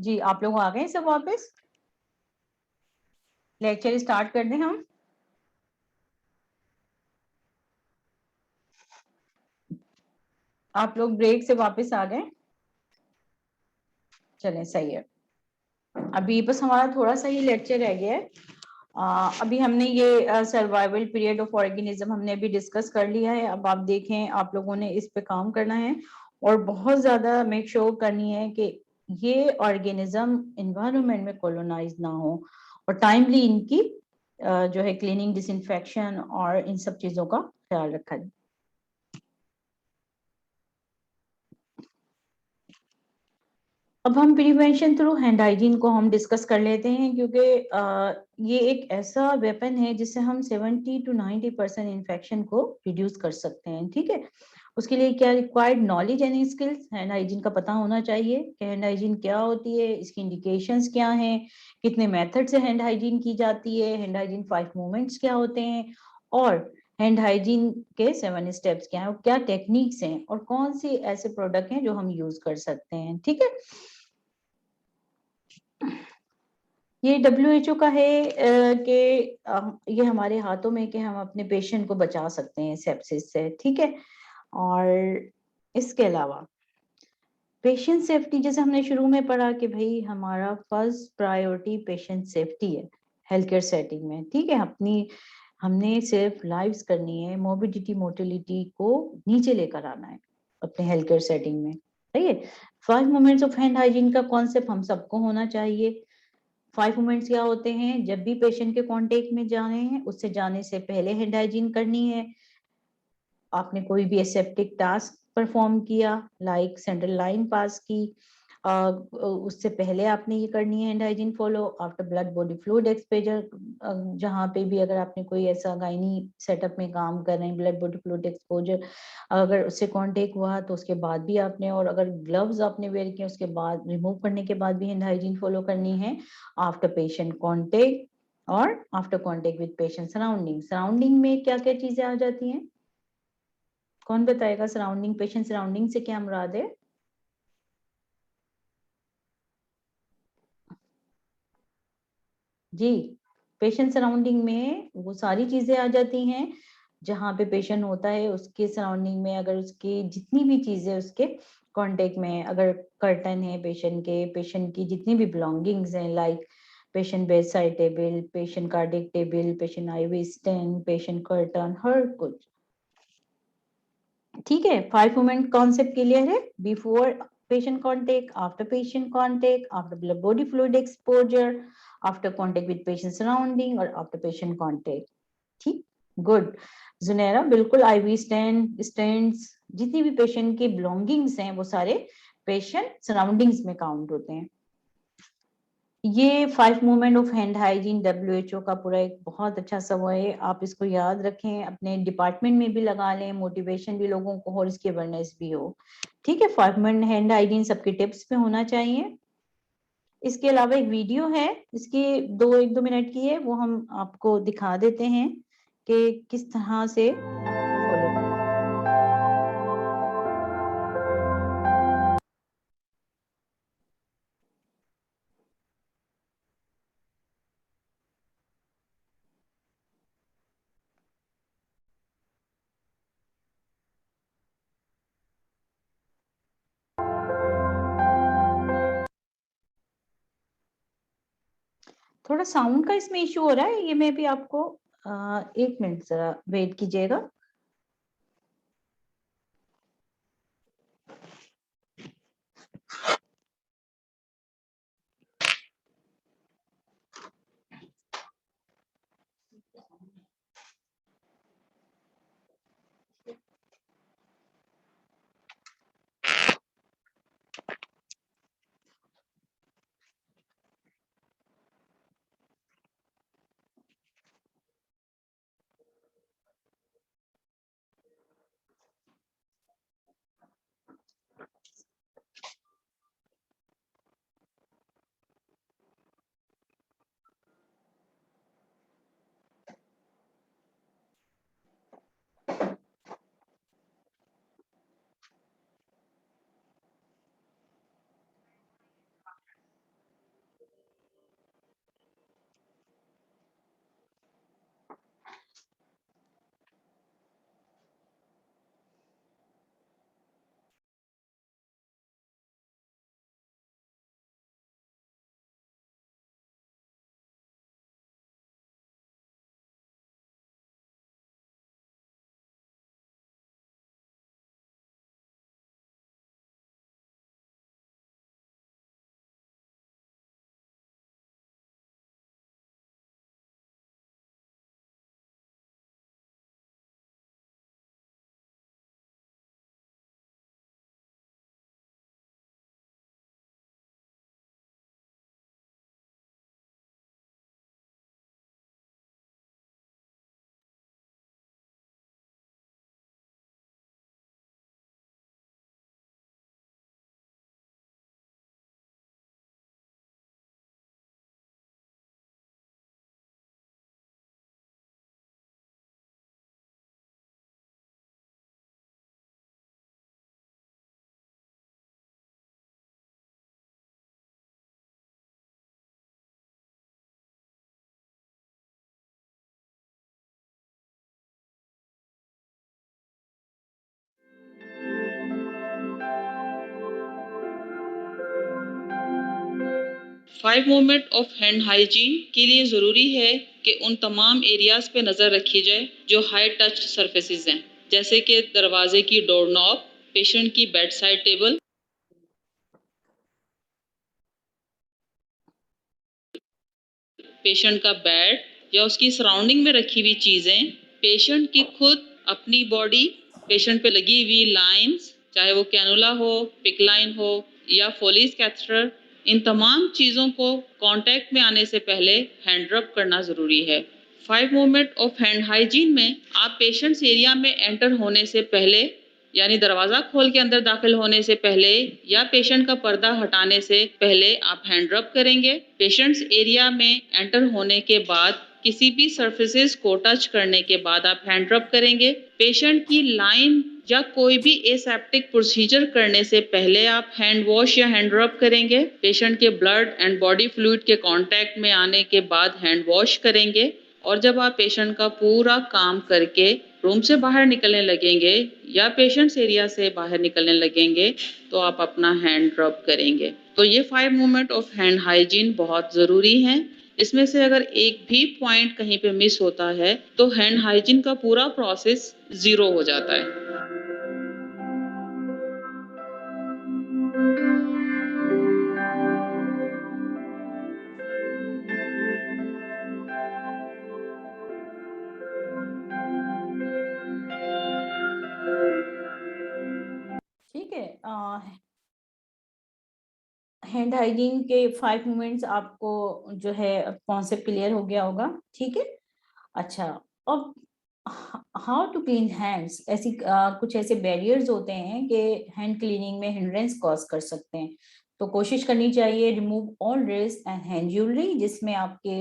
जी आप लोग आ गए सब वापस? लेक्चर स्टार्ट कर दें हम? आप लोग ब्रेक से वापस आ गए? चलें सही है। अभी बस हमारा थोड़ा सा ही लेक्चर रह गया है। अभी हमने ये सर्वाइवल पीरियड ऑफ ऑर्गेनिज्म हमने अभी डिस्कस कर लिया है। अब आप देखें, आप लोगों ने इस पे काम करना है और बहुत ज्यादा मेक श्योर करनी है कि ये ऑर्गेनिज्म एनवायरनमेंट में कॉलोनाइज ना हो और टाइमली इनकी जो है क्लीनिंग, डिसइंफेक्शन और इन सब चीजों का ख्याल रखा जाए। अब हम प्रिवेंशन थ्रू हैंड हाइजीन को हम डिस्कस कर लेते हैं, क्योंकि ये एक ऐसा वेपन है जिससे हम 70 to 90% इन्फेक्शन को रिड्यूस कर सकते हैं। ठीक है, उसके लिए क्या required knowledge and skills, hand hygiene का पता होना चाहिए कि हैंड हाइजीन क्या होती है, इसकी इंडिकेशंस क्या हैं, कितने मेथड से हैंड हाइजीन की जाती है, हैंड हाइजीन 5 मूवमेंट्स क्या होते हैं, और हैंड हाइजीन के 7 स्टेप्स क्या हैं, क्या टेक्निक्स हैं, और कौन सी ऐसे प्रोडक्ट हैं जो हम यूज कर सकते हैं। ठीक है, ये WHO का है कि ये हमारे हाथों में कि हम अपने पेशेंट को बचा सकते हैं सेप्सिस से। ठीक है, और इसके अलावा पेशेंट सेफ्टी, जैसे हमने शुरू में पढ़ा कि भाई हमारा फर्स्ट प्रायोरिटी पेशेंट सेफ्टी है हेल्थ केयर सेटिंग में। ठीक है, हमने सिर्फ लाइव्स करनी है, मोर्बिडिटी मोर्टेलिटी को नीचे लेकर आना है अपने हेल्थ केयर सेटिंग में। सही है, 5 मोमेंट्स ऑफ हैंड हाइजीन का कॉन्सेप्ट हम सबको होना चाहिए। 5 मोमेंट्स क्या होते हैं? जब भी पेशेंट के कांटेक्ट में जाने हैं, उससे जाने से पहले हैंड हाइजीन करनी है। आपने कोई भी एसेप्टिक टास्क परफॉर्म किया, लाइक सेंट्रल लाइन पास की, उससे पहले आपने ये करनी है hand hygiene follow. After blood body fluid exposure, जहाँ पे भी अगर आपने कोई ऐसा गायनी सेटअप में काम कर रहे हैं, ब्लड बॉडी फ्लूइड एक्सपोजर अगर उससे कांटेक्ट हुआ तो उसके बाद भी आपने, और अगर ग्लव्स आपने वेयर किए उसके बाद, रिमूव करने के बाद भी हैंड हाइजीन फॉलो करनी है। आफ्टर पेशेंट कांटेक्ट और after contact with patient surrounding. Surrounding में क्या क्या चीजें आ जाती हैं? कौन बताएगा? सराउंडिंग, पेशेंट सराउंडिंग से क्या मुराद है? जी, पेशेंट सराउंडिंग में वो सारी चीजें आ जाती हैं जहाँ पे पेशेंट होता है, उसके सराउंडिंग में अगर उसकी जितनी भी चीजें उसके कांटेक्ट में, अगर कर्टन है पेशेंट के, पेशेंट की जितनी भी बिलोंगिंग्स हैं, like patient bedside table, patient cardiac table, patient IV stand, patient curtain, हर कुछ। ठीक है, 5 मोमेंट कॉन्सेप्ट क्लियर है? Before patient contact, after patient contact, after blood body fluid exposure, after contact with patient surrounding और after patient contact. ठीक, good. Junaira, बिल्कुल। IV stand, stands, जितनी भी पेशेंट की बिलोंगिंग्स हैं वो सारे पेशेंट सराउंडिंग्स में काउंट होते हैं। ये 5 movement of hand hygiene WHO का पूरा एक बहुत अच्छा सा वो है, आप इसको याद रखें, अपने डिपार्टमेंट में भी लगा लें, मोटिवेशन भी लोगों को और इसकी अवेयरनेस भी हो। ठीक है, 5 मूवमेंट हैंड हाइजीन सबके टिप्स पे होना चाहिए। इसके अलावा एक वीडियो है, इसकी 1-2 मिनट की है, वो हम आपको दिखा देते हैं कि किस तरह से फॉलो करना। थोड़ा साउंड का इसमें इशू हो रहा है, ये मैं भी आपको 1 मिनट जरा वेट कीजिएगा। 5 मोमेंट ऑफ हैंड हाइजीन के लिए ज़रूरी है कि उन तमाम एरियाज़ पे नज़र रखी जाए जो हाई टच सरफेसेस हैं, जैसे कि दरवाजे की डोर नॉब, पेशेंट की बेड साइड टेबल, पेशेंट का बेड या उसकी सराउंडिंग में रखी हुई चीज़ें, पेशेंट की खुद अपनी बॉडी, पेशेंट पे लगी हुई लाइंस, चाहे वो कैनुला हो, पिक लाइन हो या फोलिस कैथेटर, इन तमाम चीज़ों को कांटेक्ट में आने से पहले हैंड रब करना ज़रूरी है। 5 मोमेंट ऑफ हैंड हाइजीन में आप पेशेंट्स एरिया में एंटर होने से पहले, यानी दरवाज़ा खोल के अंदर दाखिल होने से पहले या पेशेंट का पर्दा हटाने से पहले आप हैंड रब करेंगे। पेशेंट्स एरिया में एंटर होने के बाद किसी भी सर्फेसेस को टच करने के बाद आप हैंड रब करेंगे। पेशेंट की लाइन या कोई भी एसेप्टिक प्रोसीजर करने से पहले आप हैंड वॉश या हैंड रब करेंगे। पेशेंट के ब्लड एंड बॉडी फ्लूइड के कांटेक्ट में आने के बाद हैंड वॉश करेंगे। और जब आप पेशेंट का पूरा काम करके रूम से बाहर निकलने लगेंगे या पेशेंट्स एरिया से बाहर निकलने लगेंगे तो आप अपना हैंड रब करेंगे। तो ये 5 मोमेंट ऑफ हैंड हाइजीन बहुत ज़रूरी हैं। इसमें से अगर एक भी पॉइंट कहीं पे मिस होता है तो हैंड हाइजीन का पूरा प्रोसेस ज़ीरो हो जाता है। ठीक है, हैंड हाइजीन के 5 मोमेंट्स आपको जो है कॉन्सेप्ट क्लियर हो गया होगा। ठीक है, अच्छा, अब हाउ टू क्लीन हैंड्स, ऐसी कुछ ऐसे बैरियर्स होते हैं कि हैंड क्लीनिंग में हिंड्रेंस कॉज कर सकते हैं। तो कोशिश करनी चाहिए remove all wrist and hand jewellery, जिसमें आपके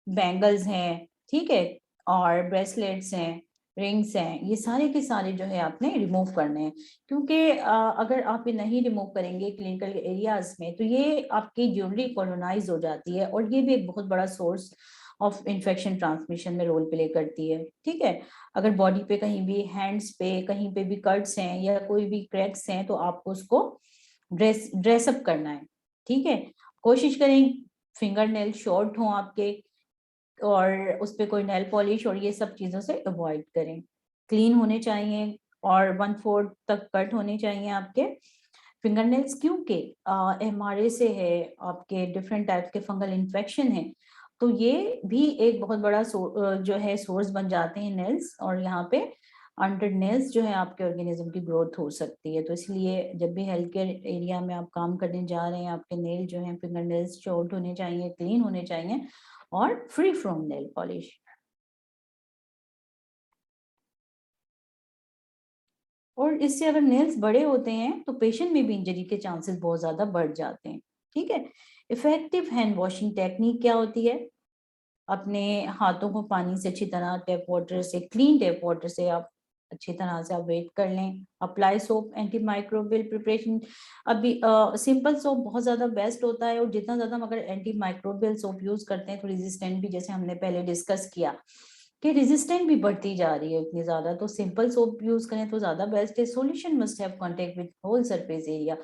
बैंगल्स हैं, ठीक है, और ब्रेसलेट्स हैं, रिंग्स हैं, ये सारे के सारे जो है आपने रिमूव करने हैं। क्योंकि अगर आप ये नहीं रिमूव करेंगे क्लिनिकल एरियाज में तो ये आपकी ज्वेलरी कॉलोनाइज हो जाती है और ये भी एक बहुत बड़ा सोर्स ऑफ इंफेक्शन ट्रांसमिशन में रोल प्ले करती है। ठीक है, अगर बॉडी पे कहीं भी, हैंड्स पे कहीं पे भी कट्स हैं या कोई भी क्रैक्स हैं तो आपको उसको ड्रेसअप करना है। ठीक है, कोशिश करें फिंगर नेल शॉर्ट हो आपके और उस पर कोई नेल पॉलिश और ये सब चीज़ों से अवॉइड करें। क्लीन होने चाहिए और 1/4 तक कट होने चाहिए आपके फिंगर नेल्स, क्योंकि एमआरए से है, आपके डिफरेंट टाइप के फंगल इन्फेक्शन है, तो ये भी एक बहुत बड़ा जो है सोर्स बन जाते हैं नेल्स, और यहाँ पे अंडर नेल्स जो है आपके ऑर्गेनिज्म की ग्रोथ हो सकती है। तो इसलिए जब भी हेल्थ केयर एरिया में आप काम करने जा रहे हैं, आपके नेल जो है फिंगर नेल्स शॉर्ट होने चाहिए, क्लीन होने चाहिए और फ्री फ्रॉम नेल पॉलिश। और इससे अगर नेल्स बड़े होते हैं तो पेशेंट में भी इंजरी के चांसेस बहुत ज्यादा बढ़ जाते हैं। ठीक है, इफेक्टिव हैंड वॉशिंग टेक्निक क्या होती है? अपने हाथों को पानी से अच्छी तरह टैप वाटर से, क्लीन टैप वाटर से आप अच्छी तरह से आप वेट कर लें। Apply soap, anti microbial preparation. अभी सिंपल सोप बहुत ज्यादा बेस्ट होता है, और जितना ज्यादा हम अगर एंटी माइक्रोबियल सोप यूज करते हैं तो रेजिस्टेंट भी, जैसे हमने पहले डिस्कस किया कि रेजिस्टेंट भी बढ़ती जा रही है इतनी ज्यादा, तो सिंपल सोप यूज करें तो ज्यादा बेस्ट है। Solution must have contact with whole surface area,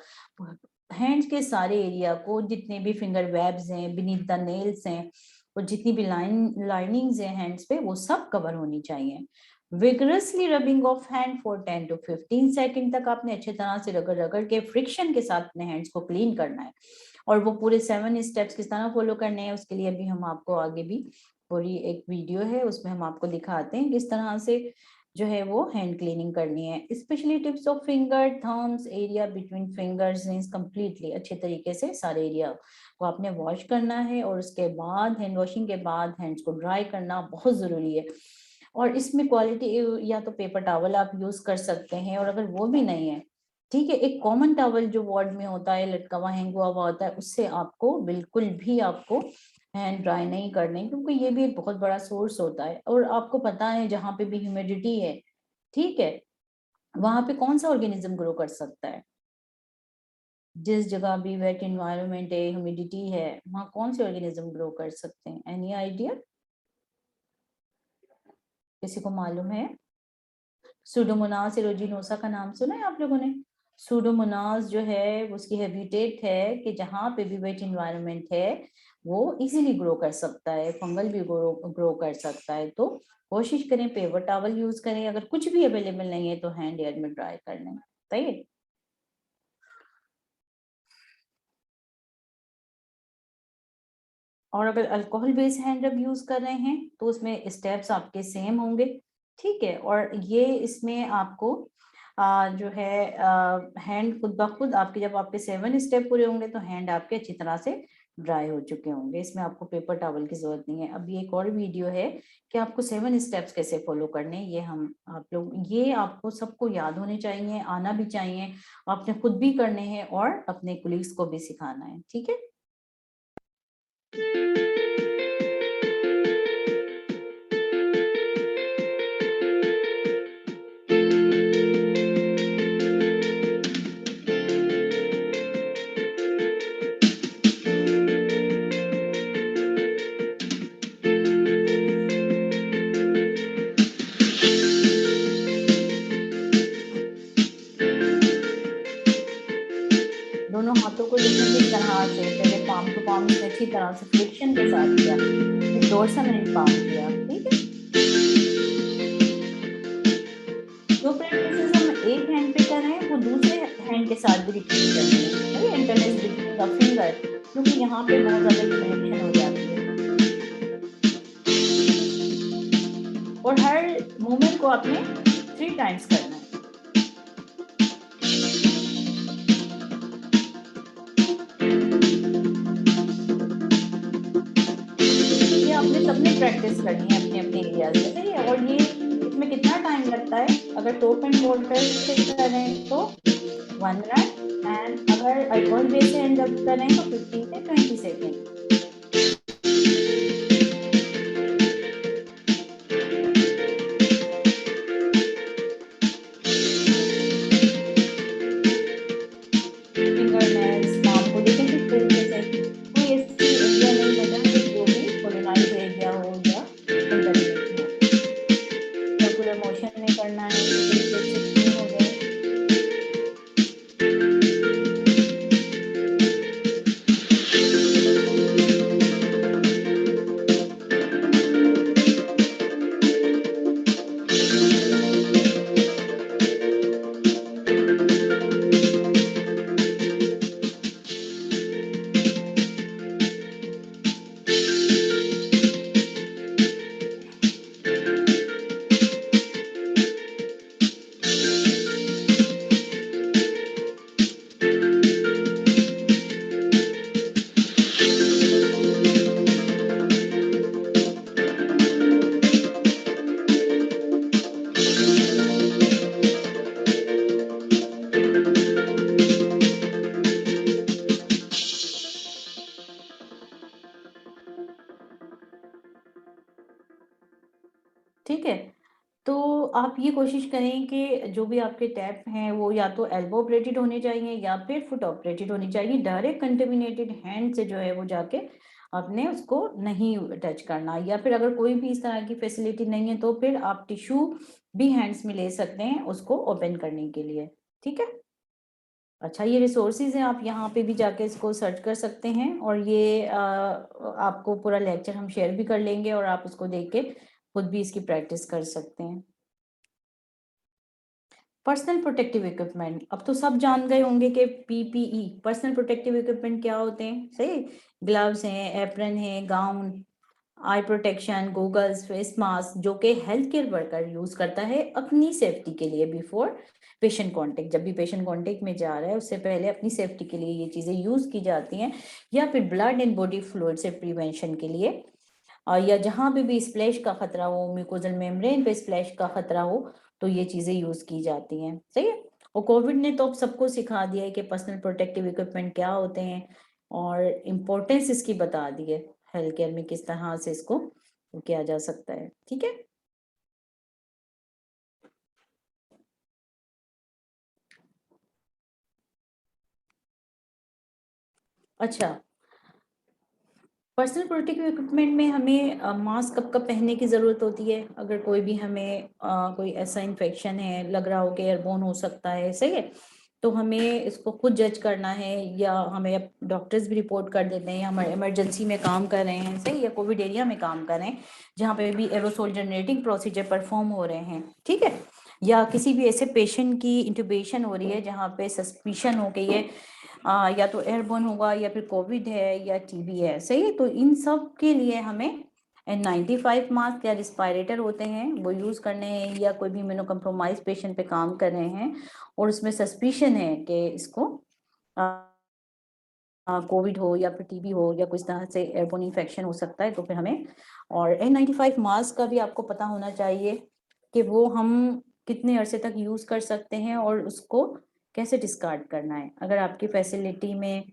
hands के सारे एरिया को, जितने भी फिंगर वेब्स हैं, बिनीथ द नेल्स हैं, और जितनी भी लाइनिंग्स हैं हैंड्स पे, वो सब कवर होनी चाहिए। Vigorously rubbing of hand for 10 to 15 second तक आपने अच्छे तरह से रगड़ रगड़ के फ्रिक्शन के साथ अपने हैंड्स को क्लीन करना है, और वो पूरे 7 स्टेप्स किस तरह फॉलो करने हैं उसके लिए अभी हम आपको आगे भी पूरी एक वीडियो है, उसमें हम आपको दिखाते हैं किस तरह से जो है वो हैंड क्लीनिंग करनी है। Specially tips of finger, thumbs, area between fingers, completely अच्छे तरीके से सारे एरिया को आपने वॉश करना है, और उसके बाद हैंड वॉशिंग के बाद हैंड्स को ड्राई करना बहुत जरूरी है। और इसमें क्वालिटी, या तो पेपर टॉवल आप यूज कर सकते हैं, और अगर वो भी नहीं है, ठीक है, एक कॉमन टॉवल जो वार्ड में होता है, लटका हुआ हैंग हुआ होता है, उससे आपको बिल्कुल भी आपको हैंड ड्राई नहीं करने, क्योंकि ये भी एक बहुत बड़ा सोर्स होता है। और आपको पता है जहाँ पे भी ह्यूमिडिटी है, ठीक है, वहां पे कौन सा ऑर्गेनिज्म ग्रो कर सकता है? जिस जगह भी वेट इन्वायरमेंट है, ह्यूमिडिटी है, वहाँ कौन से ऑर्गेनिज्म ग्रो कर सकते हैं? एनी आइडिया, किसी को मालूम है? सुडोमोनास एरुजिनोसा का नाम सुना है आप लोगों ने? सूडोमोनास जो है उसकी हैबिटेट है कि जहाँ पे भी वेट इन्वायरमेंट है वो इजीली ग्रो कर सकता है, फंगल भी ग्रो कर सकता है। तो कोशिश करें पेपर टॉवल यूज करें, अगर कुछ भी अवेलेबल नहीं है तो हैंड एयर में ड्राई कर लें। सही है। और अगर अल्कोहल बेस्ड हैंड रब यूज कर रहे हैं तो उसमें स्टेप्स आपके सेम होंगे, ठीक है। और ये इसमें आपको जो है हैंड खुद ब खुद आपके, जब आपके 7 स्टेप पूरे होंगे तो हैंड आपके अच्छी तरह से ड्राई हो चुके होंगे, इसमें आपको पेपर टॉवल की जरूरत नहीं है। अब ये एक और वीडियो है कि आपको 7 स्टेप्स कैसे फॉलो करने, ये हम आप लोग, ये आपको सबको याद होने चाहिए, आना भी चाहिए, आपने खुद भी करने हैं और अपने कोलीग्स को भी सिखाना है, ठीक है। दोनों हाथों को देखें किस तरह से, पहले पाम टू पाम इसने अच्छी तरह से फ्रिक्शन के साथ किया, फिर डोर्सल एंड पाम किया, ठीक है। जो प्रैक्टिसेस हम एक हैंड पे कर रहे हैं वो दूसरे हैंड के साथ भी रिपीट करनी है, सही है। इंटरनेस बिटवीन द फिंगर, क्योंकि यहाँ पे बहुत ज्यादा कनेक्शन हो जाती है और हर मूवमेंट को आपने 3 टाइम्स करना है। ये आपने सबने प्रैक्टिस करनी है अपने अपने एरियाज में, सही है। और ये इसमें कितना टाइम लगता है, अगर टॉप एंड वाटर से कर रहे हैं तो 1 मिनट, एंड अगर अल्कोहल बेस से एंड अप कर रहे हैं तो 15 से 20 सेकेंड। फिंगरनेल्स, पाम को देखें किस तरीके से, कोई ऐसी एरिया नहीं है जहाँ पे जो भी कोलोनाइज एरिया हो या कंटेमिनेट हो। सर्कुलर मोशन में करना है, इसी तरीके से क्लीन हो जाए। ठीक है। तो आप ये कोशिश करें कि जो भी आपके टैप हैं वो या तो एल्बो ऑपरेटेड होने चाहिए या फिर फुट ऑपरेटेड होनी चाहिए। डायरेक्ट कंटेमिनेटेड हैंड से जो है वो जाके आपने उसको नहीं टच करना, या फिर अगर कोई भी इस तरह की फैसिलिटी नहीं है तो फिर आप टिश्यू भी हैंड्स में ले सकते हैं उसको ओपन करने के लिए, ठीक है। अच्छा, ये रिसोर्सेज हैं, आप यहाँ पे भी जाके इसको सर्च कर सकते हैं, और ये आपको पूरा लेक्चर हम शेयर भी कर लेंगे और आप उसको देख के खुद भी इसकी प्रैक्टिस कर सकते हैं। पर्सनल प्रोटेक्टिव इक्विपमेंट, अब तो सब जान गए होंगे कि पीपीई पर्सनल प्रोटेक्टिव इक्विपमेंट क्या होते हैं, सही। ग्लव्स हैं, एप्रन है, gown, eye protection, goggles, face mask, जो कि हेल्थ केयर वर्कर यूज करता है अपनी सेफ्टी के लिए बिफोर पेशेंट कांटेक्ट। जब भी पेशेंट कांटेक्ट में जा रहा है उससे पहले अपनी सेफ्टी के लिए ये चीजें यूज की जाती हैं, या फिर ब्लड एंड बॉडी फ्लूइड से प्रिवेंशन के लिए, या जहां पे भी स्प्लैश का खतरा हो, म्यूकोजल मेम्ब्रेन पे स्प्लैश का खतरा हो, तो ये चीजें यूज की जाती हैं, सही है। और कोविड ने तो अब सबको सिखा दिया है कि पर्सनल प्रोटेक्टिव इक्विपमेंट क्या होते हैं और इम्पोर्टेंस इसकी बता दी है हेल्थ केयर में, किस तरह से इसको किया जा सकता है, ठीक है। अच्छा, पर्सनल प्रोटेक्टिव इक्विपमेंट में हमें मास्क कब कब पहनने की ज़रूरत होती है, अगर कोई भी हमें कोई ऐसा इन्फेक्शन है लग रहा हो कि एयरबोर्न हो सकता है, सही है, तो हमें इसको खुद जज करना है, या हमें डॉक्टर्स भी रिपोर्ट कर देते हैं, या हमारे इमरजेंसी में काम कर रहे हैं, सही, या कोविड एरिया में काम कर रहे हैं जहाँ पे भी एरोसोल जनरेटिंग प्रोसीजर परफॉर्म हो रहे हैं, ठीक है, या किसी भी ऐसे पेशेंट की इंटुबेशन हो रही है जहाँ पे सस्पिशन हो कि ये या तो एयरबोर्न होगा, या फिर कोविड है, या टीबी है, सही है। तो इन सब के लिए हमें N95 मास्क या रिस्पायरेटर होते हैं वो यूज़ करने हैं, या कोई भी इम्यूनो कम्प्रोमाइज पेशेंट पे काम कर रहे हैं और उसमें सस्पिशन है कि इसको कोविड हो या फिर टीबी हो या कुछ तरह से एयरबोर्न इन्फेक्शन हो सकता है, तो फिर हमें, और N95 मास्क का भी आपको पता होना चाहिए कि वो हम कितने अरसे तक यूज़ कर सकते हैं और उसको कैसे डिस्कार्ड करना है। अगर आपकी फैसिलिटी में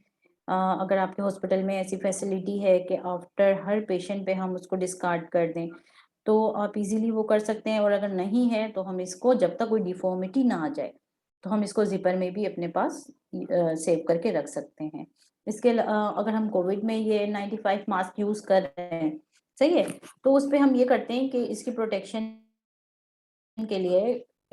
अगर आपके हॉस्पिटल में ऐसी फैसिलिटी है कि आफ्टर हर पेशेंट पे हम उसको डिस्कार्ड कर दें, तो आप इजीली वो कर सकते हैं, और अगर नहीं है तो हम इसको, जब तक कोई डिफॉर्मिटी ना आ जाए, तो हम इसको जिपर में भी अपने पास सेव करके रख सकते हैं। इसके अगर हम कोविड में ये N95 मास्क यूज़ कर रहे हैं, सही है, तो उस पे हम ये करते हैं कि इसकी प्रोटेक्शन के लिए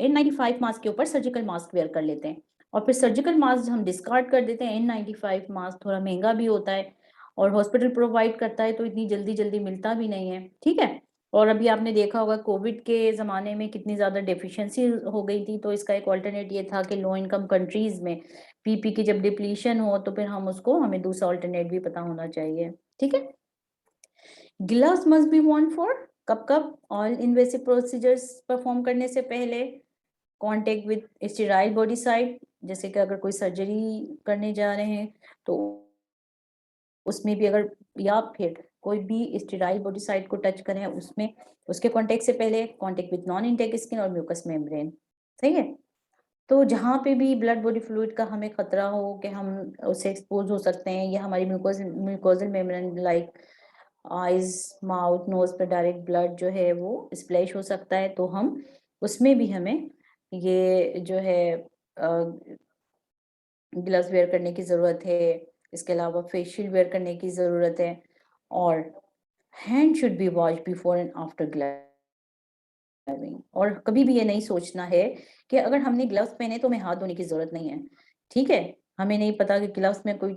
N95 मास्क के ऊपर सर्जिकल मास्क वेयर कर लेते हैं, और फिर सर्जिकल मास्क हम डिस्कार्ड कर देते हैं। N95 मास्क थोड़ा महंगा भी होता है और हॉस्पिटल प्रोवाइड करता है, तो इतनी जल्दी मिलता भी नहीं है, ठीक है। और अभी आपने देखा होगा कोविड के ज़माने में कितनी ज़्यादा डेफिशिएंसी हो गई थी, तो इसका एक ऑल्टरनेट ये था कि लो इनकम कंट्रीज़ में पीपी की जब डिप्लीशन हो तो फिर हमें दूसरा ऑल्टरनेट भी पता होना चाहिए, ठीक है। Gloves must be Warne for कब ऑल इन्वेसिव प्रोसीजर्स परफॉर्म करने से पहले, contact with sterile body side, जैसे कि अगर कोई सर्जरी करने जा रहे हैं तो उसमें भी अगर, या फिर कोई भी स्टेराइल बॉडी साइड को टच करें उसमें, उसके कॉन्टेक्ट से पहले contact with non intake skin और म्यूकस मेम्ब्रेन, सही है। तो जहाँ पे भी ब्लड बॉडी फ्लूइड का हमें खतरा हो कि हम उससे एक्सपोज हो सकते हैं, या हमारी mucosal membrane like eyes mouth nose पर डायरेक्ट ब्लड जो है वो स्प्लैश हो सकता है, तो हम उसमें भी हमें ये जो है ग्लव्स वेयर करने की ज़रूरत है। इसके अलावा फेस शील्ड वेयर करने की ज़रूरत है, और hand should be wash before and after gloving. और कभी भी ये नहीं सोचना है कि अगर हमने ग्लव्स पहने तो हमें हाथ धोने की ज़रूरत नहीं है, ठीक है। हमें नहीं पता कि ग्लव्स में कोई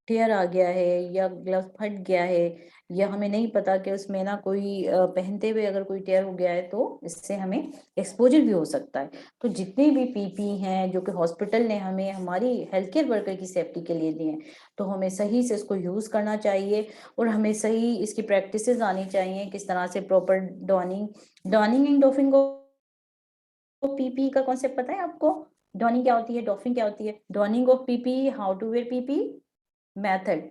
टेयर आ गया है या ग्लव्स फट गया है, या हमें नहीं पता कि उसमें ना कोई पहनते हुए अगर कोई टेयर हो गया है, तो इससे हमें एक्सपोजर भी हो सकता है। तो जितने भी पीपी हैं जो कि हॉस्पिटल ने हमें हमारी हेल्थ केयर वर्कर की सेफ्टी के लिए दिए हैं, तो हमें सही से इसको यूज़ करना चाहिए, और हमें सही इसकी प्रैक्टिसेस आनी चाहिए, किस तरह से proper dawning and doffing PP का कॉन्सेप्ट पता है आपको? डॉनिंग क्या होती है, डॉफिंग क्या होती है? Donning of PP, how to wear PP method,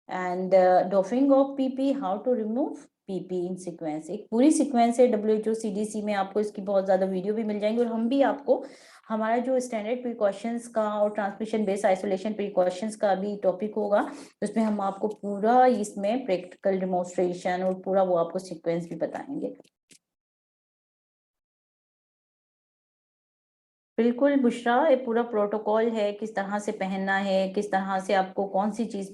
and doffing of PP, how to remove PP in sequence. एक पूरी सीक्वेंस है WHO CDC में, आपको इसकी बहुत ज़्यादा वीडियो भी मिल जाएंगी, और हम भी आपको हमारा जो स्टैंडर्ड प्रिकॉशंस का और ट्रांसमिशन बेस्ड आइसोलेशन प्रिकॉशंस का भी टॉपिक होगा, उसमें हम आपको पूरा इसमें प्रैक्टिकल डेमोन्स्ट्रेशन और पूरा वो आपको सीक्वेंस भी बताएंगे। बिल्कुल बुशरा, ये पूरा प्रोटोकॉल है, किस तरह से पहनना है, किस तरह से आपको कौन सी चीज़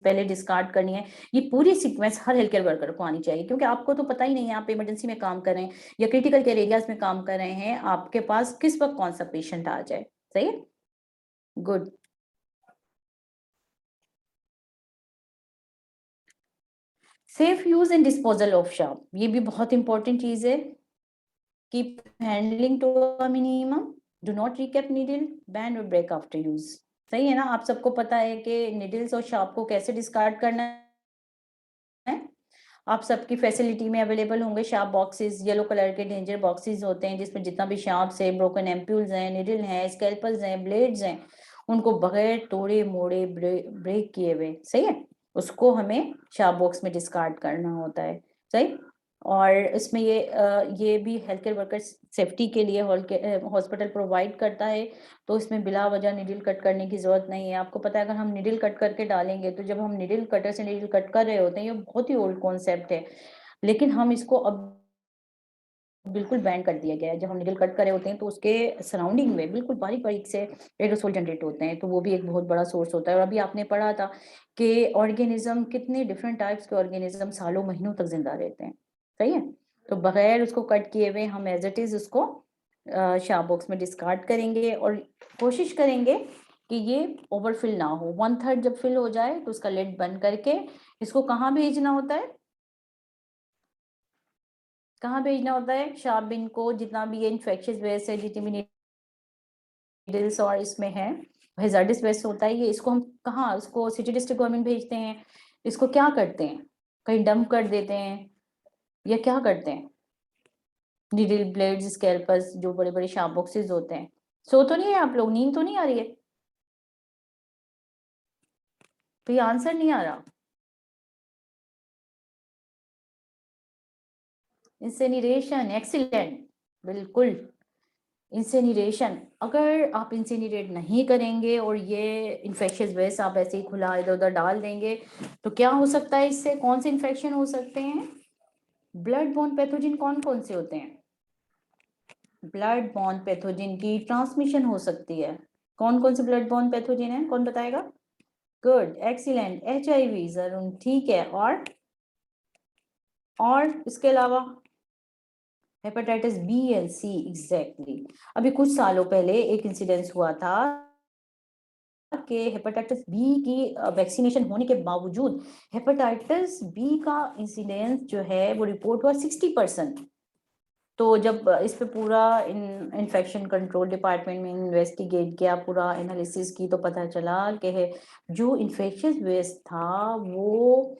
पहले डिस्कार्ड करनी है, ये पूरी सीक्वेंस हर हेल्थ केयर वर्कर को आनी चाहिए, क्योंकि आपको तो पता ही नहीं है, आप इमरजेंसी में काम कर रहे हैं या क्रिटिकल केयर एरियाज में काम कर रहे हैं, आपके पास किस वक्त कौन सा पेशेंट आ जाए, सही है। Good. Safe use and disposal of sharp, ये भी बहुत इंपॉर्टेंट चीज है। Keep handling to a minimum, do not recap needle, bend और ब्रेक आफ्टर यूज, सही है ना। आप सबको पता है कि निडल्स और शार्प को कैसे डिस्कार्ड करना है। आप सबकी फैसिलिटी में अवेलेबल होंगे शार्प बॉक्सेस, येलो कलर के डेंजर बॉक्सेस होते हैं जिसमें जितना भी शार्प्स है, ब्रोकन एम्प्यूल्स हैं, निडल हैं, स्कैल्पल्स हैं, ब्लेड्स हैं, उनको बगैर तोड़े मोड़े ब्रेक किए हुए, सही है, उसको हमें शार्प बॉक्स में डिस्कार्ड करना होता है, सही। और इसमें ये भी हेल्थ केयर वर्कर सेफ्टी के लिए हॉस्पिटल प्रोवाइड करता है, तो इसमें बिला वजह निडल कट करने की जरूरत नहीं है। आपको पता है अगर हम निडल कट करके डालेंगे, तो जब हम निडल कटर से निडल कट कर रहे होते हैं, ये बहुत ही ओल्ड कॉन्सेप्ट है, लेकिन हम इसको अब बिल्कुल बैन कर दिया गया है। जब हम निडल कट कर रहे होते हैं तो उसके सराउंडिंग में बिल्कुल बारीक बारीक से एरोसोल जनरेट होते हैं, तो वो भी एक बहुत बड़ा सोर्स होता है। और अभी आपने पढ़ा था कि ऑर्गेनिज्म, कितने डिफरेंट टाइप्स के ऑर्गेनिज्म सालों महीनों तक जिंदा रहते हैं, सही है। तो बगैर उसको कट किए हुए हम एज इट इज उसको शार्प बॉक्स में डिस्कार्ड करेंगे और कोशिश करेंगे कि ये ओवरफिल ना हो। 1/3 जब फिल हो जाए तो उसका लिड बंद करके इसको कहाँ भेजना होता है, कहाँ भेजना होता है शार्प बिन को, जितना भी ये इन्फेक्शियस वेस्ट है, जितनी भी नीडल्स और इसमें है हैजार्डस वेस्ट होता है, ये इसको हम कहाँ, इसको सिटी डिस्ट्रिक्ट गवर्नमेंट भेजते हैं। इसको क्या करते हैं, कहीं डंप कर देते हैं या क्या करते हैं। नीडल, ब्लेड्स, स्कैल्पल्स, जो बड़े बड़े शार्प बॉक्सेस होते हैं। सो तो नहीं है आप लोग, नींद तो नहीं आ रही है, तो ये आंसर नहीं आ रहा। इंसेनिरेशन, एक्सीलेंट, बिल्कुल। इंसेनिरेशन, अगर आप इंसेनिरेट नहीं करेंगे और ये इन्फेक्शियस वेस्ट आप ऐसे ही खुला इधर उधर डाल देंगे तो क्या हो सकता है, इससे कौन से इन्फेक्शन हो सकते हैं। ब्लड बॉर्न पैथोजन कौन कौन से होते हैं, ब्लड बॉर्न पैथोजन की ट्रांसमिशन हो सकती है। कौन कौन से ब्लड बॉर्न पैथोजन है, कौन बताएगा। गुड, एक्सीलेंट, HIV जरूर, ठीक है। और इसके अलावा hepatitis B and C, exactly. अभी कुछ सालों पहले एक इंसिडेंस हुआ था कि हेपेटाइटिस बी की वैक्सीनेशन होने के बावजूद हेपेटाइटिस बी का इंसिडेंस जो है वो रिपोर्ट हुआ 60%। तो जब इस पे पूरा इन्फेक्शन कंट्रोल डिपार्टमेंट में इन्वेस्टिगेट किया, पूरा एनालिसिस की, तो पता चला कि जो इन्फेक्शियस वेस्ट था वो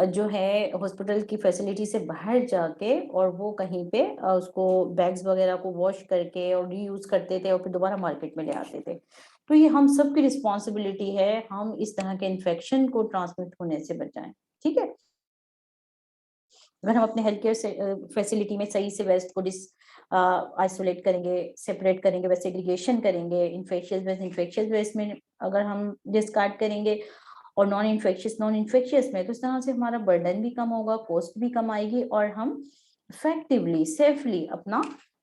जो है हॉस्पिटल की फैसिलिटी से बाहर जाके और वो कहीं पे उसको बैग्स वगैरह को वॉश करके और रीयूज करते थे और फिर दोबारा मार्केट में ले आते थे। तो ये हम सबकी रिस्पॉन्सिबिलिटी है, हम इस तरह के इन्फेक्शन को ट्रांसमिट होने से बचाएं। ठीक है, अगर हम अपने हेल्थ केयर फैसिलिटी में सही से वेस्ट को आइसोलेट करेंगे, सेपरेट करेंगे, वेस्ट सेग्रीगेशन करेंगे, इन्फेक्शियस वेस्ट में अगर हम डिस्कार्ड करेंगे और नॉन इन्फेक्शियस में, तो इस तरह से हमारा बर्डन भी कम होगा, कॉस्ट भी कम आएगी और हम इफेक्टिवली सेफली अपना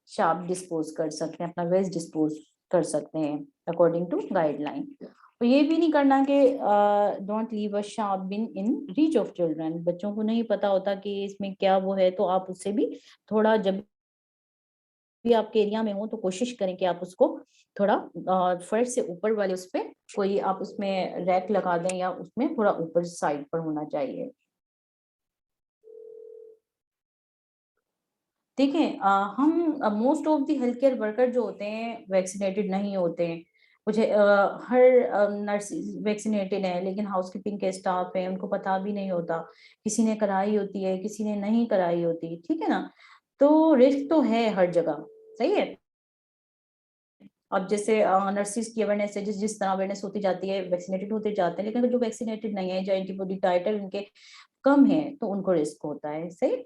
शार्प डिस्पोज कर सकते हैं, अपना वेस्ट डिस्पोज कर सकते हैं अकॉर्डिंग टू गाइडलाइन। तो ये भी नहीं करना कि don't leave a sharp bin in reach of children, बच्चों को नहीं पता होता कि इसमें क्या वो है, तो आप उससे भी थोड़ा, जब भी आपके एरिया में हो तो कोशिश करें कि आप उसको थोड़ा फर्श से ऊपर वाले उस पे कोई आप उसमें रैक लगा दें या उसमें थोड़ा ऊपर साइड पर होना चाहिए। देखें, हम most of the health care worker जो होते हैं वैक्सीनेटेड नहीं होते हैं। मुझे हर नर्स वैक्सीनेटेड है, लेकिन हाउसकीपिंग के स्टाफ है उनको पता भी नहीं होता, किसी ने कराई होती है किसी ने नहीं कराई होती, ठीक है ना। तो रिस्क तो है हर जगह, सही है। अब जैसे नर्सिस की अवेयरनेस है, जिस जिस तरह अवेयरनेस होती जाती है वैक्सीनेटेड होते जाते हैं, लेकिन जो वैक्सीनेटेड नहीं है, जो एंटीबॉडी टाइटर उनके कम है, तो उनको रिस्क होता है, सही।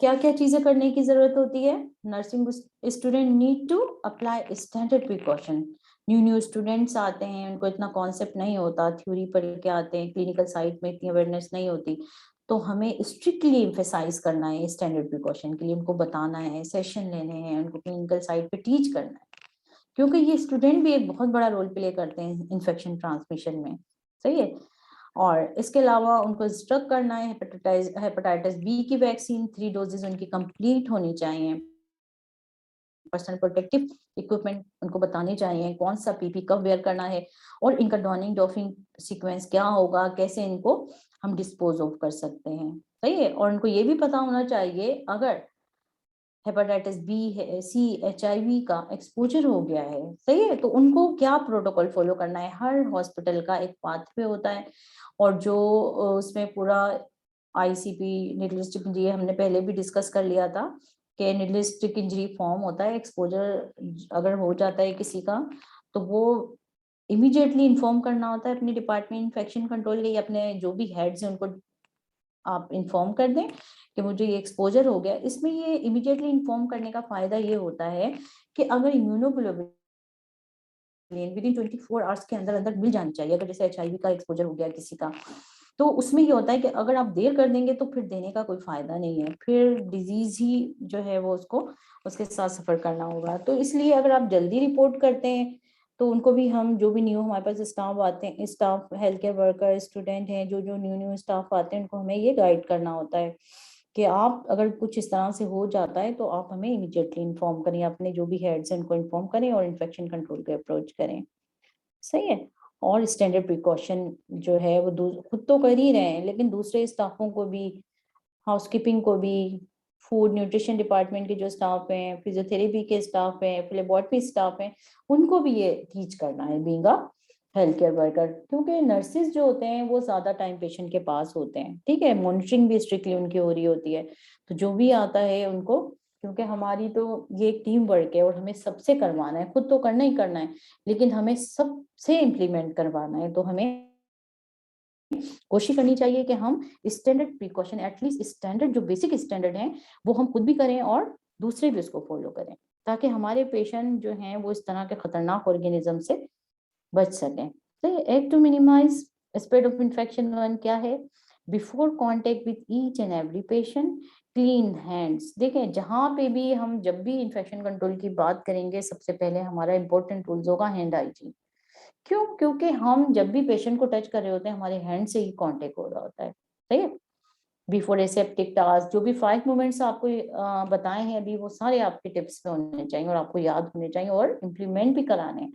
क्या क्या चीजें करने की जरूरत होती है, nursing student need to apply standard precaution. New students आते हैं, उनको इतना कॉन्सेप्ट नहीं होता, थ्योरी पढ़ के आते हैं, क्लिनिकल साइड में इतनी अवेयरनेस नहीं होती, तो हमें स्ट्रिक्टली एम्फेसाइज करना है स्टैंडर्ड प्रिकॉशन के लिए, उनको बताना है, सेशन लेने हैं, उनको क्लिनिकल साइड पे टीच करना है, क्योंकि ये स्टूडेंट भी एक बहुत बड़ा रोल प्ले करते हैं इन्फेक्शन ट्रांसमिशन में, सही है। और इसके अलावा उनको इंस्ट्रक्ट करना है, हेपेटाइटिस बी की वैक्सीन 3 डोजेज उनकी कंप्लीट होनी चाहिए, पर्सनल प्रोटेक्टिव इक्विपमेंट उनको बताने चाहिए, कौन सा पीपी कब वेयर करना है और इनका डॉनिंग डॉफिंग सीक्वेंस क्या होगा, कैसे इनको हम डिस्पोज ऑफ कर सकते हैं, सही है। और उनको ये भी पता होना चाहिए अगर हेपेटाइटिस बी है, सी, HIV का एक्सपोजर हो गया है, सही है, तो उनको क्या प्रोटोकॉल फॉलो करना है। हर हॉस्पिटल का एक पाथवे होता है और जो उसमें पूरा ICP निडलिस्टिक इंजरी हमने पहले भी डिस्कस कर लिया था कि निडलिस्टिक इंजरी फॉर्म होता है, एक्सपोजर अगर हो जाता है किसी का तो वो इमीडिएटली इन्फॉर्म करना होता है अपने डिपार्टमेंट इन्फेक्शन कंट्रोल के, या अपने जो भी हेड्स हैं उनको आप इन्फॉर्म कर दें कि मुझे ये एक्सपोजर हो गया। इसमें ये इमीडिएटली इन्फॉर्म करने का फायदा ये होता है कि अगर इम्यूनोग्लोबुलिन विद इन 24 आवर्स के अंदर अंदर मिल जानी चाहिए, अगर जैसे HIV का एक्सपोजर हो गया किसी का, तो उसमें ये होता है कि अगर आप देर कर देंगे तो फिर देने का कोई फायदा नहीं है, फिर डिजीज ही जो है वो उसको उसके साथ सफर करना होगा। तो इसलिए अगर आप जल्दी रिपोर्ट करते हैं तो उनको भी हम, जो भी न्यू हमारे पास स्टाफ आते हैं, staff health care worker student हैं, जो जो न्यू स्टाफ आते हैं, उनको हमें ये गाइड करना होता है कि आप अगर कुछ इस तरह से हो जाता है तो आप हमें इमीडिएटली इन्फॉर्म करें, अपने जो भी हेड्स हैं उनको इन्फॉर्म करें और इन्फेक्शन कंट्रोल के अप्रोच करें। सही है। और स्टैंडर्ड प्रिकॉशन जो है वो खुद तो कर ही रहे हैं, लेकिन दूसरे स्टाफों को भी, हाउसकीपिंग को भी, फूड न्यूट्रिशन डिपार्टमेंट के जो स्टाफ हैं, फिजियोथेरेपी के स्टाफ हैं, लेबोरेटरी स्टाफ हैं, उनको भी ये टीच करना है being a health care worker. क्योंकि नर्सिस जो होते हैं वो ज्यादा टाइम पेशेंट के पास होते हैं, ठीक है, मॉनिटरिंग भी स्ट्रिक्टली उनकी हो रही होती है। तो जो भी आता है उनको, क्योंकि हमारी तो ये एक टीम वर्क है और हमें सबसे करवाना है, खुद तो करना ही करना है, लेकिन हमें सबसे इम्प्लीमेंट करवाना है। तो हमें कोशिश करनी चाहिए कि हम स्टैंडर्ड प्रिकॉशन, एटलीस्ट स्टैंडर्ड जो बेसिक स्टैंडर्ड हैं वो हम खुद भी करें और दूसरे भी उसको फॉलो करें, ताकि हमारे पेशेंट जो हैं वो इस तरह के खतरनाक ऑर्गेनिज्म से बच सकें। तो act to minimize spread of infection one क्या है? Before contact with each and every patient, clean hands. देखें, जहां पे भी हम जब भी इन्फेक्शन कंट्रोल की बात करेंगे, सबसे पहले हमारा इंपॉर्टेंट रूल्स होगा हैंड हाइजीन। क्यों? क्योंकि हम जब भी पेशेंट को टच कर रहे होते हैं हमारे हैंड से ही कांटेक्ट हो रहा होता है। सही है। बिफोर एसेप्टिक टास्क, जो भी 5 मूवमेंट्स आपको बताए हैं अभी, वो सारे आपके टिप्स में होने चाहिए और आपको याद होने चाहिए और इम्प्लीमेंट भी कराने हैं।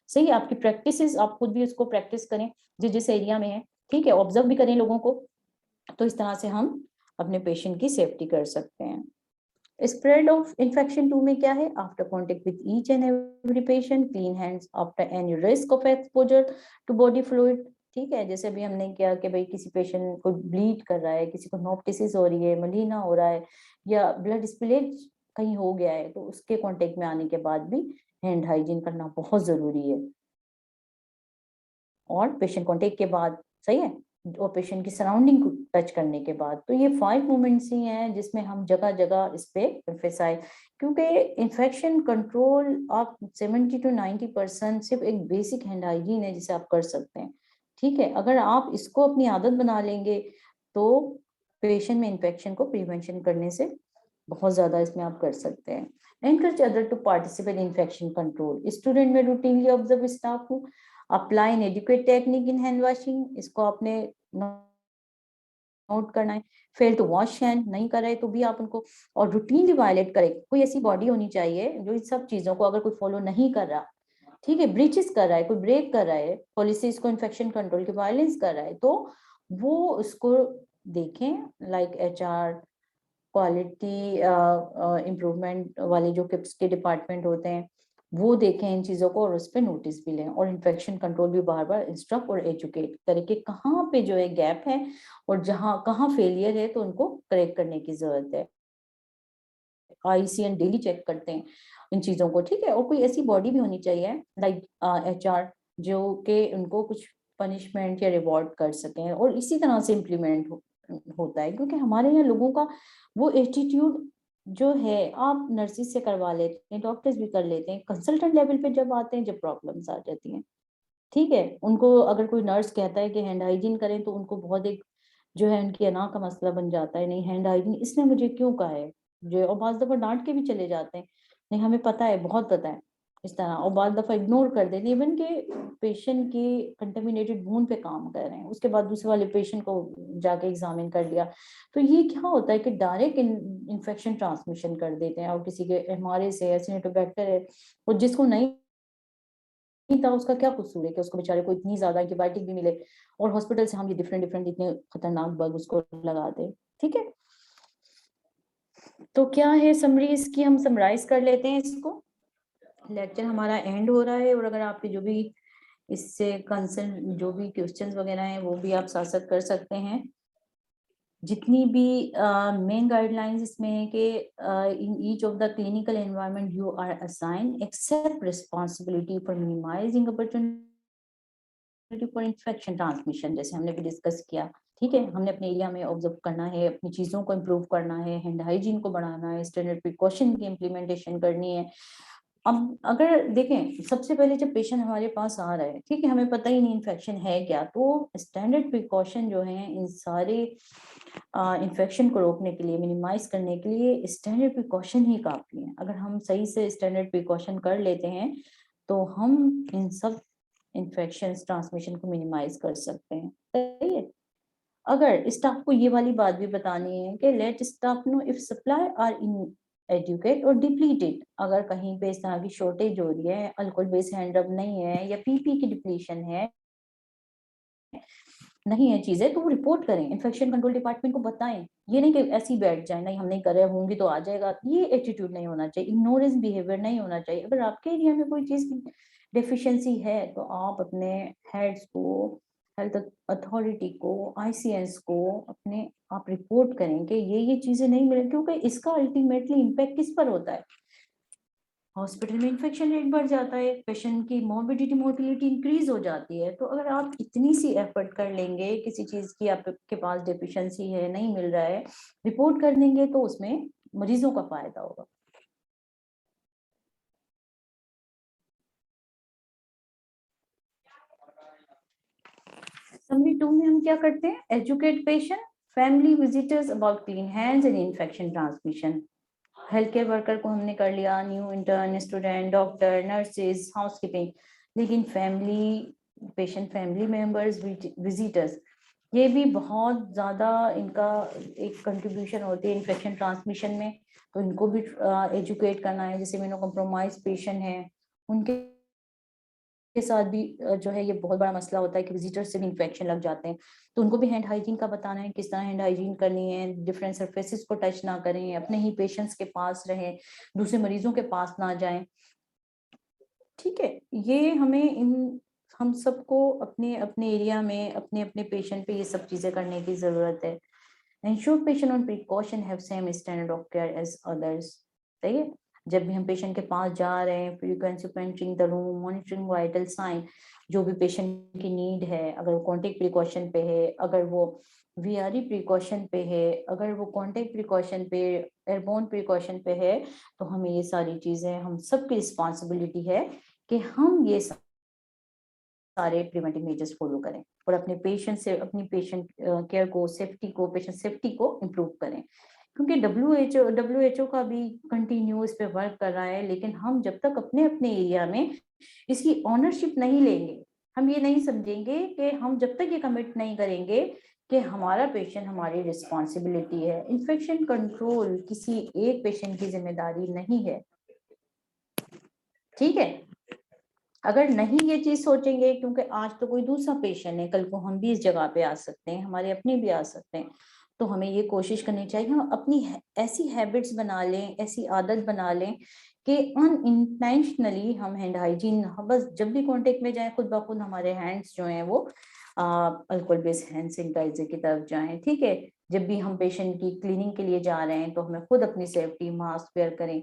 सही है। आपकी प्रैक्टिसेस, आप खुद भी उसको प्रैक्टिस करें जिस जिस एरिया में है, ठीक है, ऑब्जर्व भी करें लोगों को। तो इस तरह से हम अपने पेशेंट की सेफ्टी कर सकते हैं। स्प्रेड ऑफ इन्फेक्शन 2 में क्या है? After contact with each and every patient, clean hands after any risk of exposure to body fluid. ठीक है, जैसे भी हमने किया कि भाई किसी पेशेंट को ब्लीड कर रहा है, किसी को नोप्टिसिस हो रही है, मलीना हो रहा है, या ब्लड स्पिलेज कहीं हो गया है, तो उसके कांटेक्ट में आने के बाद भी हैंड हाइजीन करना बहुत जरूरी है। और पेशेंट कांटेक्ट के बाद, सही है, और पेशेंट की सराउंडिंग को टच करने के बाद। तो ये 5 मूवमेंट्स ही हैं जिसमें हम जगह जगह इस पे एम्फेसाइज, क्योंकि इन्फेक्शन कंट्रोल आप 70 to 90% सिर्फ एक बेसिक हैंड हाइजीन है जिसे आप कर सकते हैं। ठीक है, अगर आप इसको अपनी आदत बना लेंगे तो पेशेंट में इन्फेक्शन को प्रिवेंशन करने से बहुत ज्यादा इसमें आप कर सकते हैं। Encourage other to participate in infection control. Student में रूटीनली ऑब्जर्व स्टाफ को apply an adequate technique in hand washing, इसको आपने नोट करना है। फेल टू वॉश हैंड, नहीं कर रहे तो भी आप उनको, और रूटीनली वायलेट करें। कोई ऐसी बॉडी होनी चाहिए जो इन सब चीजों को अगर कोई फॉलो नहीं कर रहा, ठीक है, ब्रीचेस कर रहा है, कोई ब्रेक कर रहा है पॉलिसीज को, इन्फेक्शन कंट्रोल की वायलेंस कर रहा है, तो वो उसको देखें। लाइक HR, क्वालिटी इम्प्रूवमेंट वाले जो किप्स के डिपार्टमेंट होते हैं, वो देखें इन चीज़ों को और उस पर नोटिस भी लें। और इन्फेक्शन कंट्रोल भी बार बार इंस्ट्रक्ट और एजुकेट करें कि कहाँ पे जो है गैप है और जहाँ कहाँ फेलियर है, तो उनको करेक्ट करने की जरूरत है। ICN डेली चेक करते हैं इन चीज़ों को, ठीक है। और कोई ऐसी बॉडी भी होनी चाहिए लाइक HR, जो कि उनको कुछ पनिशमेंट या रिवॉर्ड कर सकें, और इसी तरह से इम्प्लीमेंट होता है। क्योंकि हमारे यहाँ लोगों का वो एटीट्यूड जो है, आप नर्सिस से करवा लेते हैं, डॉक्टर्स भी कर लेते हैं, कंसल्टेंट लेवल पे जब आते हैं, जब प्रॉब्लम्स आ जाती हैं, ठीक है, उनको अगर कोई नर्स कहता है कि हैंड हाइजीन करें, तो उनको बहुत एक जो है उनकी अना का मसला बन जाता है। नहीं, हैंड हाइजीन इसने मुझे क्यों कहा है जो, और बाज़ दफा डांट के भी चले जाते हैं, नहीं हमें पता है, बहुत पता है, इस तरह। और बाज़ दफा इग्नोर कर देते, इवन के पेशेंट की कंटेमिनेटेड वूंड पे काम कर रहे हैं, उसके बाद दूसरे वाले पेशेंट को जाके एग्जामिन कर लिया। तो ये क्या होता है कि डायरेक्ट इन्फेक्शन ट्रांसमिशन कर देते हैं, और किसी के MRA से एसिनोटोबैक्टर है, और जिसको नहीं था उसका क्या कसूर है कि उसको बेचारे को इतनी ज्यादा एंटीबायोटिक भी मिले, और हॉस्पिटल से हम ये डिफरेंट डिफरेंट इतने खतरनाक बग उसको लगा दे। ठीक है, तो क्या है समरी इसकी, हम समराइज कर लेते हैं इसको। लेक्चर हमारा एंड हो रहा है, और अगर आपके जो भी इससे कंसर्न जो भी क्वेश्चंस वगैरह हैं वो भी आप साथ साथ कर सकते हैं। जितनी भी मेन गाइडलाइंस इसमें है कि in each of the clinical environment you are assign accept responsibility for minimizing opportunity for infection transmission, जैसे हमने भी डिस्कस किया। ठीक है, हमने अपने एरिया में ऑब्जर्व करना है, अपनी चीज़ों को इम्प्रूव करना है, हैंड हाइजीन को बढ़ाना है, स्टैंडर्ड प्रिकॉशन की इम्प्लीमेंटेशन करनी है। अब अगर देखें, सबसे पहले जब पेशेंट हमारे पास आ रहा है, ठीक है, हमें पता ही नहीं इन्फेक्शन है क्या, तो स्टैंडर्ड प्रिकॉशन जो है इन सारे इन्फेक्शन को रोकने के लिए, मिनिमाइज करने के लिए स्टैंडर्ड प्रिकॉशन ही काफ़ी है। अगर हम सही से स्टैंडर्ड प्रिकॉशन कर लेते हैं तो हम इन सब इन्फेक्शन ट्रांसमिशन को मिनिमाइज कर सकते हैं। सही है। अगर स्टाफ को ये वाली बात भी बतानी है कि let staff know if supply are inadequate or depleted, अगर कहीं पे इस तरह की शॉर्टेज हो रही है, अल्कोहल बेस्ड हैंड रब नहीं है या पीपी की डिप्लीशन है, नहीं है चीजें, तो वो रिपोर्ट करें, इन्फेक्शन कंट्रोल डिपार्टमेंट को बताएं। ये नहीं कि ऐसे ही बैठ जाए, नहीं हम नहीं कर रहे होंगी तो आ जाएगा, ये एटीट्यूड नहीं होना चाहिए, इग्नोरेंस बिहेवियर नहीं होना चाहिए। अगर आपके एरिया में कोई चीज की डेफिशिएंसी है तो आप अपने हेड्स को, हेल्थ अथॉरिटी को, आईसीएस को अपने आप रिपोर्ट करें कि ये चीजें नहीं मिले, क्योंकि इसका अल्टीमेटली इम्पैक्ट किस पर होता है, हॉस्पिटल में इन्फेक्शन रेट बढ़ जाता है, पेशेंट की मॉर्बिडिटी मोर्टिलिटी इंक्रीज हो जाती है। तो अगर आप इतनी सी एफर्ट कर लेंगे, किसी चीज की आपके पास डेफिशिएंसी है, नहीं मिल रहा है, रिपोर्ट कर देंगे, तो उसमें मरीजों का फायदा होगा। समरी 2 में हम क्या करते हैं, educate patient family visitors about clean hands and infection transmission. Health care worker को हमने कर लिया, new intern, student, doctor, nurses, housekeeping, लेकिन family patient, family members, visitors, ये भी बहुत ज्यादा इनका एक कंट्रीब्यूशन होती है इन्फेक्शन ट्रांसमिशन में, तो इनको भी एजुकेट करना है। जैसे इम्यूनो कॉम्प्रोमाइज पेशेंट हैं, उनके साथ भी जो है ये बहुत बड़ा मसला होता है कि विजिटर से भी इन्फेक्शन लग जाते हैं, तो उनको भी हैंड हाइजीन का बताना है, किस तरह हैंड हाइजीन करनी है, डिफरेंट सरफेसेस को टच ना करें, अपने ही पेशेंट्स के पास रहें, दूसरे मरीजों के पास ना जाएं। ठीक है, ये हमें हम सबको अपने अपने एरिया में अपने अपने पेशेंट पे ये सब चीजें करने की जरूरत है। Ensure patient on precaution have same standard of care as others। सही है, जब भी हम पेशेंट के पास जा रहे हैं, frequency of entering the room, monitoring vital sign, जो भी पेशेंट की नीड है, अगर वो कॉन्टेक्ट प्रिकॉशन पे है, अगर वो वीआरई प्रिकॉशन पे है, अगर वो कॉन्टेक्ट प्रिकॉशन पे, एयरबोर्न प्रिकॉशन पे है, तो हमें ये सारी चीजें, हम सबकी रिस्पॉन्सिबिलिटी है कि हम ये सारे प्रिवेंटिव मेजर्स फॉलो करें और अपने पेशेंट से, अपनी पेशेंट केयर को, सेफ्टी को, पेशेंट सेफ्टी को इम्प्रूव करें। क्योंकि डब्ल्यूएचओ का भी कंटिन्यू इस पे वर्क कर रहा है, लेकिन हम जब तक अपने अपने एरिया में इसकी ऑनरशिप नहीं लेंगे, हम ये नहीं समझेंगे कि हम जब तक ये कमिट नहीं करेंगे कि हमारा पेशेंट हमारी रिस्पॉन्सिबिलिटी है। इन्फेक्शन कंट्रोल किसी एक पेशेंट की जिम्मेदारी नहीं है, ठीक है। अगर नहीं ये चीज सोचेंगे, क्योंकि आज तो कोई दूसरा पेशेंट है, कल को हम भी इस जगह पे आ सकते हैं, हमारे अपने भी आ सकते हैं, तो हमें ये कोशिश करनी चाहिए हम अपनी ऐसी हैबिट्स बना लें, ऐसी आदत बना लें कि अनइंटेंशनली हम हैंड हाइजीन, बस जब भी कांटेक्ट में जाएं, खुद ब खुद हमारे हैंड्स जो हैं वो अल्कोहल बेस्ड हैंड सैनिटाइजर की तरफ जाएं। ठीक है, जब भी हम पेशेंट की क्लीनिंग के लिए जा रहे हैं तो हमें खुद अपनी सेफ्टी, मास्क वेयर करें,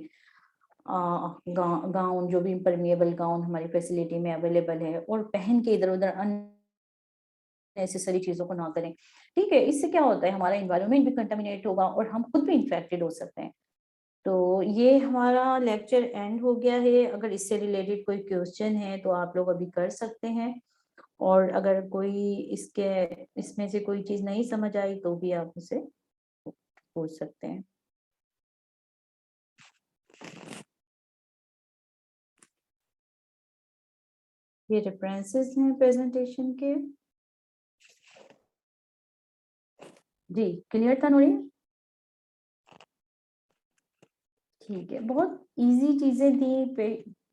गाउन, जो भी इम्परमिएबल गाउन हमारी फैसिलिटी में अवेलेबल है, और पहन के इधर उधर अननेसेसरी चीजों को ना करें। ठीक है, इससे क्या होता है, हमारा इन्वायरमेंट भी कंटामिनेट होगा और हम खुद भी इन्फेक्टेड हो सकते हैं। तो ये हमारा लेक्चर एंड हो गया है। अगर इससे रिलेटेड कोई क्वेश्चन है तो आप लोग अभी कर सकते हैं, और अगर कोई इसमें से कोई चीज नहीं समझ आई तो भी आप उसे पूछ सकते हैं। ये रेफरेंसेस हैं प्रेजेंटेशन के। जी क्लियर था नूरी? ठीक है, बहुत इजी चीजें थी,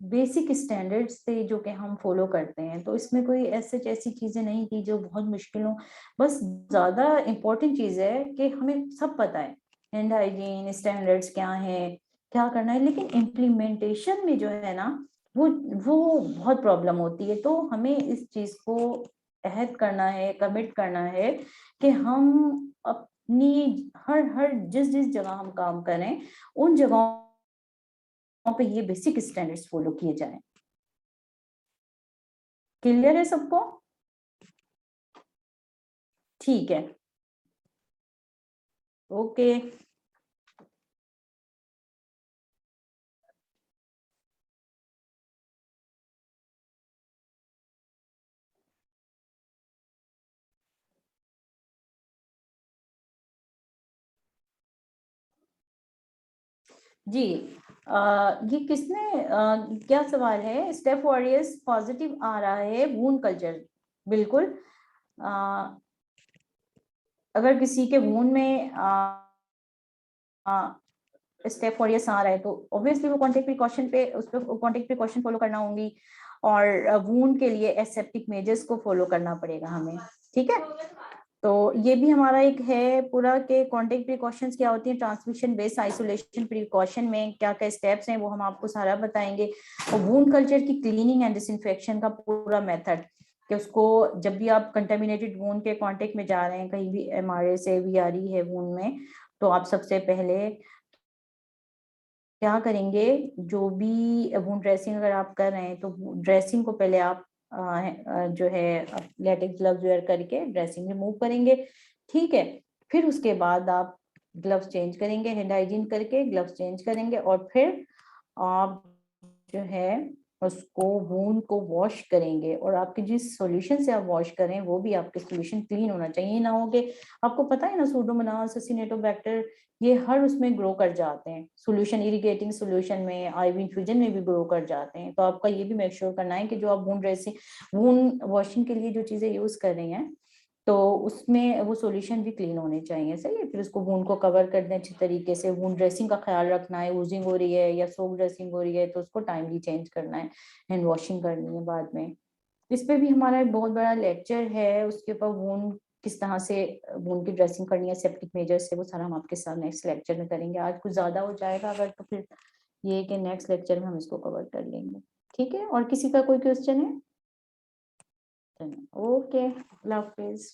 बेसिक स्टैंडर्ड्स थे जो कि हम फॉलो करते हैं, तो इसमें कोई ऐसी चीजें नहीं थी जो बहुत मुश्किल हो। बस ज्यादा इम्पोर्टेंट चीज है कि हमें सब पता है हैंड हाइजीन स्टैंडर्ड्स क्या है, क्या करना है, लेकिन इम्प्लीमेंटेशन में जो है ना, वो बहुत प्रॉब्लम होती है। तो हमें इस चीज को अहद करना है, कमिट करना है कि हम अपनी हर हर जिस जिस जगह हम काम करें, उन जगहों पे ये बेसिक स्टैंडर्ड्स फॉलो किए जाएं। क्लियर है सबको? ठीक है, ओके। जी ये किसने क्या सवाल है, स्टेफ वॉरियर्स पॉजिटिव आ रहा है वूंड कल्चर, बिल्कुल। अगर किसी के वूंड में स्टेप फॉरियस आ रहा है तो ऑब्वियसली वो कॉन्टेक्ट प्रिकॉशन पे उस पर कॉन्टेक्ट प्रिकॉशन फॉलो करना होंगी, और वूंड के लिए एसेप्टिक मेजर्स को फॉलो करना पड़ेगा हमें, ठीक है। तो ये भी हमारा एक है पूरा के कॉन्टेक्ट प्रिकॉशंस क्या होती है, ट्रांसमिशन बेस्ड आइसोलेशन प्रिकॉशन में क्या क्या स्टेप्स हैं वो हम आपको सारा बताएंगे, और वूंड कल्चर की क्लीनिंग एंड डिसइंफेक्शन का पूरा मेथड, कि उसको जब भी आप कंटेमिनेटेड वूंड के कांटेक्ट में जा रहे हैं, कहीं भी एमआरए से भी आ रही है वूंड में, तो आप सबसे पहले क्या करेंगे, जो भी वुंड ड्रेसिंग अगर आप कर रहे हैं तो ड्रेसिंग को पहले आप जो है लेटेक्स ग्लव्स वेयर करके ड्रेसिंग रिमूव करेंगे, ठीक है। फिर उसके बाद आप ग्लव्स चेंज करेंगे, हैंड हाइजीन करके ग्लव्स चेंज करेंगे, और फिर आप जो है उसको वूंड को वॉश करेंगे, और आपके जिस सॉल्यूशन से आप वॉश करें वो भी आपके सॉल्यूशन क्लीन होना चाहिए। ना हो कि आपको पता है ना सूडोमोनास असिनेटोबैक्टर ये हर उसमें ग्रो कर जाते हैं, सॉल्यूशन इरिगेटिंग सॉल्यूशन में, आईवी इन्फ्यूजन में भी ग्रो कर जाते हैं। तो आपका ये भी मेक श्योर करना है कि जो आप वूंड ड्रेसिंग वूंड वॉशिंग के लिए जो चीजें यूज कर रही हैं तो उसमें वो सॉल्यूशन भी क्लीन होने चाहिए, सही है। फिर उसको वूंड को कवर कर दें अच्छी तरीके से, वूंड ड्रेसिंग का ख्याल रखना है, यूजिंग हो रही है या सोक ड्रेसिंग हो रही है तो उसको टाइमली चेंज करना है, हैंड वॉशिंग करनी है बाद में। इस पे भी हमारा एक बहुत बड़ा लेक्चर है, उसके ऊपर वूंड किस तरह से वूंड की ड्रेसिंग करनी है सेप्टिक मेजर से, वो सारा हम आपके साथ नेक्स्ट लेक्चर में करेंगे। आज कुछ ज्यादा हो जाएगा अगर तो फिर ये कि नेक्स्ट लेक्चर में हम इसको कवर कर लेंगे, ठीक है। और किसी का कोई क्वेश्चन है? ओके, अल्लाह हाफिज।